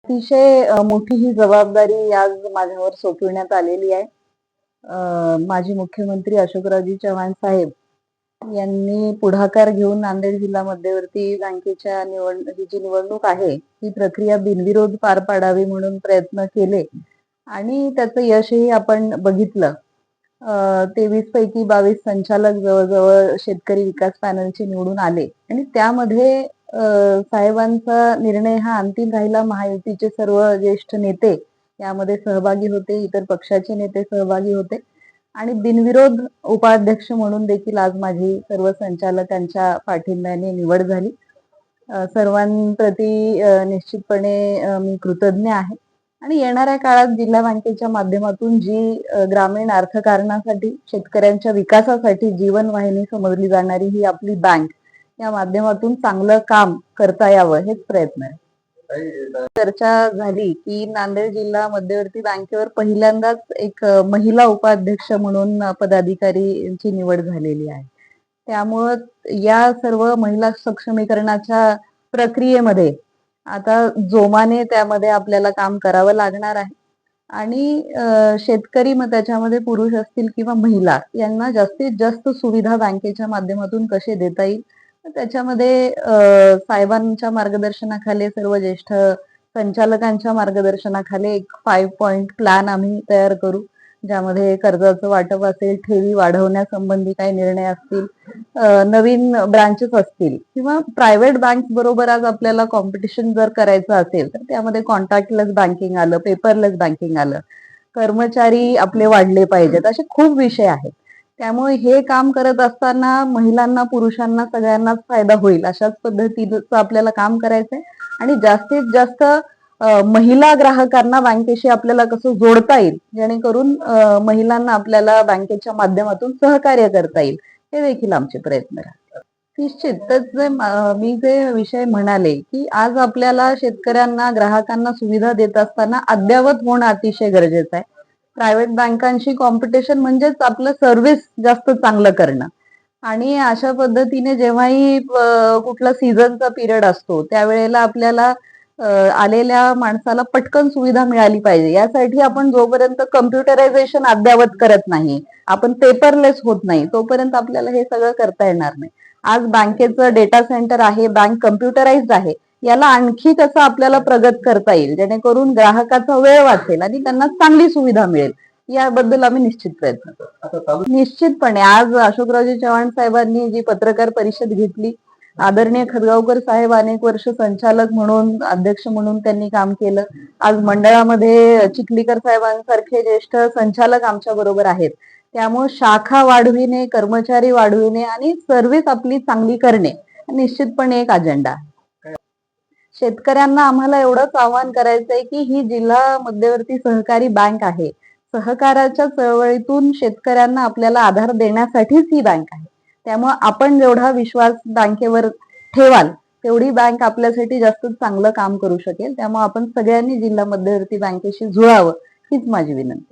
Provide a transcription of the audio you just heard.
अतिशय मोठी ही जबाबदारी आज माझ्यावर सोपविण्यात आलेली आहे. माजी मुख्यमंत्री अशोकरावजी चव्हाण साहेब यांनी पुढाकार घेऊन नांदेड जिल्हा मध्यवर्ती बँकेच्या ही जी निवडणूक आहे ही प्रक्रिया बिनविरोध पार पाडावी म्हणून प्रयत्न केले आणि त्याचं यशही आपण बघितलं. 23 पैकी 22 संचालक जवळजवळ शेतकरी विकास पॅनलचे निवडून आले आणि त्यामध्ये साहेबांचा निर्णय हा अंतिम राहिला. महायुतीचे सर्व ज्येष्ठ नेते यामध्ये सहभागी होते, इतर पक्षाचे नेते सहभागी होते आणि बिनविरोध उपाध्यक्ष म्हणून देखील आज माझी सर्व संचालकांच्या पाठिंब्याने निवड झाली. सर्वांप्रती निश्चितपणे मी कृतज्ञ आहे आणि येणाऱ्या काळात जिल्हा बँकेच्या माध्यमातून जी ग्रामीण अर्थकारणासाठी, शेतकऱ्यांच्या विकासासाठी जीवनवाहिनी समजली जाणारी ही आपली बँक या माध्यमातून चांगलं काम करता यावं हेच प्रयत्न आहे. चर्चा झाली की नांदेड जिल्हा मध्यवर्ती बँकेवर पहिल्यांदाच एक महिला उपाध्यक्ष म्हणून पदाधिकारीची निवड झालेली आहे. त्यामुळं या सर्व महिला सक्षमीकरणाच्या प्रक्रियेमध्ये आता जोमाने त्यामध्ये आपल्याला काम करावं लागणार आहे आणि शेतकरी मग त्याच्यामध्ये पुरुष असतील किंवा महिला यांना जास्तीत जास्त सुविधा बँकेच्या माध्यमातून कसे देता येईल त्याच्यामध्ये साहेबांच्या मार्गदर्शनाखाली, सर्व ज्येष्ठ संचालकांच्या मार्गदर्शनाखाली एक 5 पॉइंट प्लॅन आम्ही तयार करू, ज्यामध्ये कर्जाचं वाटप असेल, ठेवी वाढवण्यासंबंधी काही निर्णय असतील, नवीन ब्रांचेस असतील किंवा प्रायव्हेट बँक बरोबर आज आपल्याला कॉम्पिटिशन जर करायचं असेल तर त्यामध्ये कॉन्टॅक्टलेस बँकिंग आलं, पेपरलेस बँकिंग आलं, कर्मचारी आपले वाढले पाहिजेत, असे खूप विषय आहेत. त्यामुळे हे काम करत असताना महिलांना, पुरुषांना सगळ्यांनाच फायदा होईल अशाच पद्धतीचं आपल्याला काम करायचंय आणि जास्तीत जास्त महिला ग्राहकांना बँकेशी आपल्याला कसं जोडता येईल, जेणेकरून महिलांना आपल्याला बँकेच्या माध्यमातून सहकार्य करता येईल, हे देखील आमचे प्रयत्न राहतात. निश्चितच मी जे विषय म्हणाले की आज आपल्याला शेतकऱ्यांना, ग्राहकांना सुविधा देत असताना अद्ययावत होणं अतिशय गरजेचं आहे. प्रायव्हेट बँकांशी कॉम्पिटिशन म्हणजेच आपलं सर्व्हिस जास्त चांगलं करणं आणि अशा पद्धतीने जेव्हाही कुठला सीझनचा पिरियड असतो त्यावेळेला आपल्याला आलेल्या माणसाला पटकन सुविधा मिळाली पाहिजे. यासाठी आपण जोपर्यंत कम्प्युटरायझेशन अद्ययावत करत नाही, आपण पेपरलेस होत नाही, तोपर्यंत आपल्याला हे सगळं करता येणार नाही. आज बँकेचं डेटा सेंटर आहे, बँक कम्प्युटराइज्ड आहे, याला आणखी कसं आपल्याला प्रगत करता येईल जेणेकरून ग्राहकाचा वेळ वाचेल आणि त्यांना चांगली सुविधा मिळेल, याबद्दल आम्ही निश्चित प्रयत्न करू. निश्चितपणे आज अशोकरावजी चव्हाण साहेबांनी जी पत्रकार परिषद घेतली, आदरणीय खदगावकर साहेब अनेक वर्ष संचालक म्हणून, अध्यक्ष म्हणून त्यांनी काम केलं. आज मंडळामध्ये चिखलीकर साहेबांसारखे ज्येष्ठ संचालक आमच्या बरोबर आहेत. त्यामुळे शाखा वाढविणे, कर्मचारी वाढविणे आणि सर्व्हिस आपली चांगली करणे निश्चितपणे एक अजेंडा आहे. शेतकऱ्यांना आम्हाला एवढंच आवाहन करायचंय की ही जिल्हा मध्यवर्ती सहकारी बँक आहे. सहकाराच्या चळवळीतून शेतकऱ्यांना आपल्याला आधार देण्यासाठीच ही बँक आहे. त्यामुळे आपण जेवढा विश्वास बँकेवर ठेवाल तेवढी बँक आपल्यासाठी जास्त चांगलं काम करू शकेल. त्यामुळे आपण सगळ्यांनी जिल्हा मध्यवर्ती बँकेशी जुळावं हीच माझी विनंती.